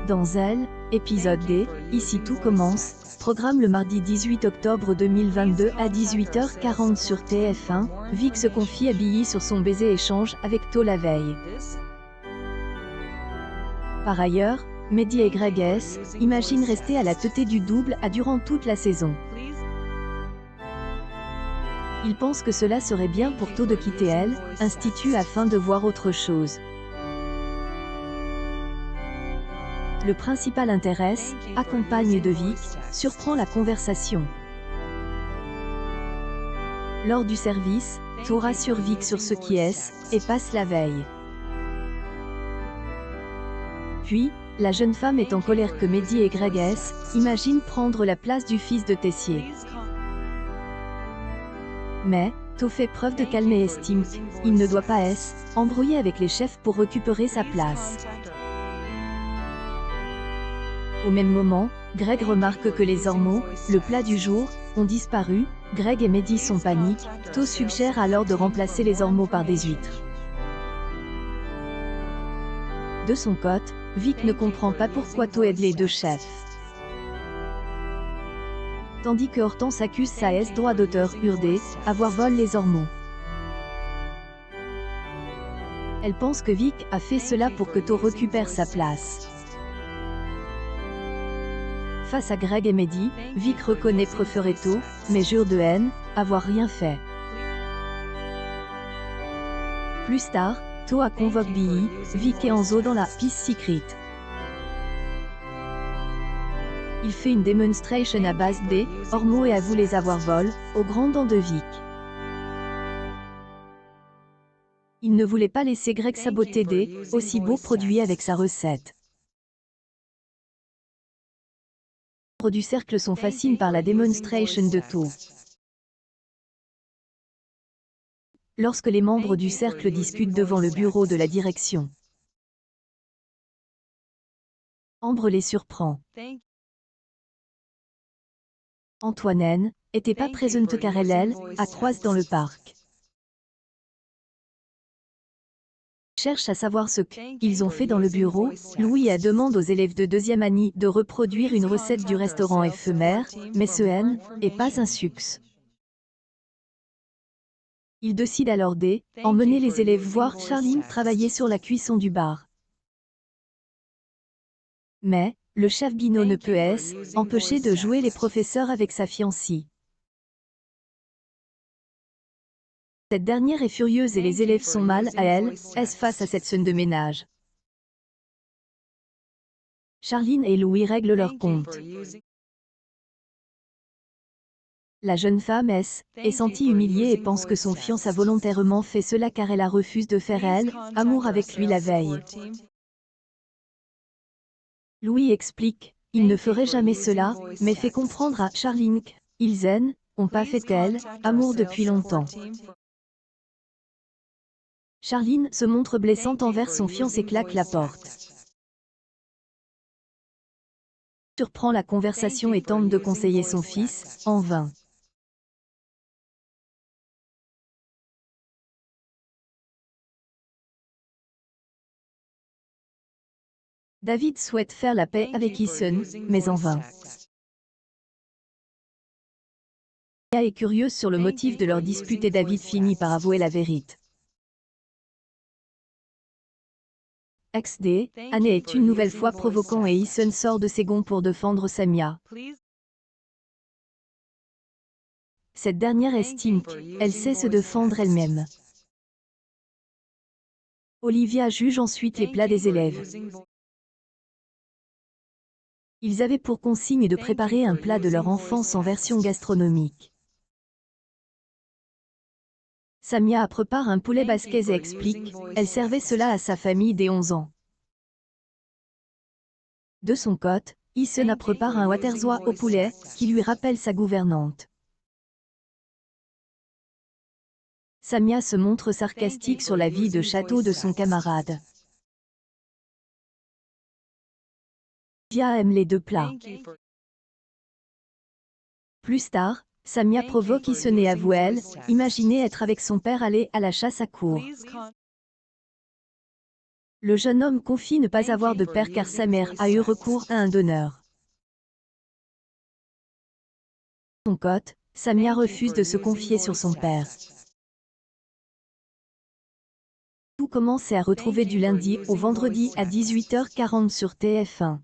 Dans Elle, épisode D, Ici tout commence, programme le mardi 18 octobre 2022 à 18h40 sur TF1, Vic se confie à Billy sur son baiser échange avec To la veille. Par ailleurs, Mehdi et Greg S. imaginent rester à la tête du double durant toute la saison. Ils pensent que cela serait bien pour To de quitter elle, institut afin de voir autre chose. Le principal intéresse, accompagne de Vic, surprend la conversation. Lors du service, To rassure Vic sur ce qui est, et passe la veille. Puis, la jeune femme est en colère que Mehdi et Greg S. imaginent prendre la place du fils de Tessier. Mais, To fait preuve de calme et estime qu'il ne doit pas embrouiller avec les chefs pour récupérer sa place. Au même moment, Greg remarque que les ormeaux, le plat du jour, ont disparu. Greg et Mehdi sont paniques. To suggère alors de remplacer les ormeaux par des huîtres. De son côté, Vic ne comprend pas pourquoi To aide les deux chefs. Tandis que Hortense accuse sa droit d'auteur Urde, avoir volé les ormeaux. Elle pense que Vic a fait cela pour que To récupère sa place. Face à Greg et Mehdi, Vic reconnaît préférer To, mais jure de haine, avoir rien fait. Plus tard, To convoque Billy, Vic et Enzo dans la piste secret. Il fait une démonstration à base des ormeaux et avoue les avoir volés, aux grandes dents de Vic. Il ne voulait pas laisser Greg saboter des aussi beaux produits avec sa recette. Les membres du cercle sont fascinés par la démonstration de To. Lorsque les membres du cercle discutent devant le bureau de la direction, Ambre les surprend. Antoine n'était pas présente car elle a croisé dans le parc. Cherche à savoir ce qu'ils ont fait dans le bureau. Louis demande aux élèves de deuxième année de reproduire une recette du restaurant éphémère, mais ce n'est pas un succès. Il décide alors d'emmener les élèves voir Charline travailler sur la cuisson du bar. Mais, le chef Bino ne peut empêcher de jouer les professeurs avec sa fiancée. Cette dernière est furieuse et les élèves sont mal à elle, face à cette scène de ménage. Charline et Louis règlent leur compte. La jeune femme est sentie humiliée et pense que son fiancé a volontairement fait cela car elle a refusé de faire amour avec lui la veille. Louis explique, il ne ferait jamais cela, mais fait comprendre à Charline qu'ils n'ont pas fait amour depuis longtemps. Charline se montre blessante envers son fiancé et claque la porte. Surprend la conversation et tente de conseiller son fils, en vain. David souhaite faire la paix avec Eason, mais en vain. Mia est curieuse sur le motif de leur dispute et David finit par avouer la vérité. XD, Anne est une nouvelle fois provoquant et Eason sort de ses gonds pour défendre Samia. Cette dernière estime qu'elle sait se défendre elle-même. Olivia juge ensuite les plats des élèves. Ils avaient pour consigne de préparer un plat de leur enfance en version gastronomique. Samia prépare un poulet basquez et explique, elle servait cela à sa famille dès 11 ans. De son côté, Eason prépare un waterzooi au poulet, qui lui rappelle sa gouvernante. Samia se montre sarcastique sur la vie de château de son camarade. Olivia aime les deux plats. Plus tard, Samia provoque Eason et avoue imaginer être avec son père aller à la chasse à courre. Le jeune homme confie ne pas avoir de père car sa mère a eu recours à un donneur. Son cote, Samia refuse de se confier sur son père. Tout commence à retrouver du lundi au vendredi à 18h40 sur TF1.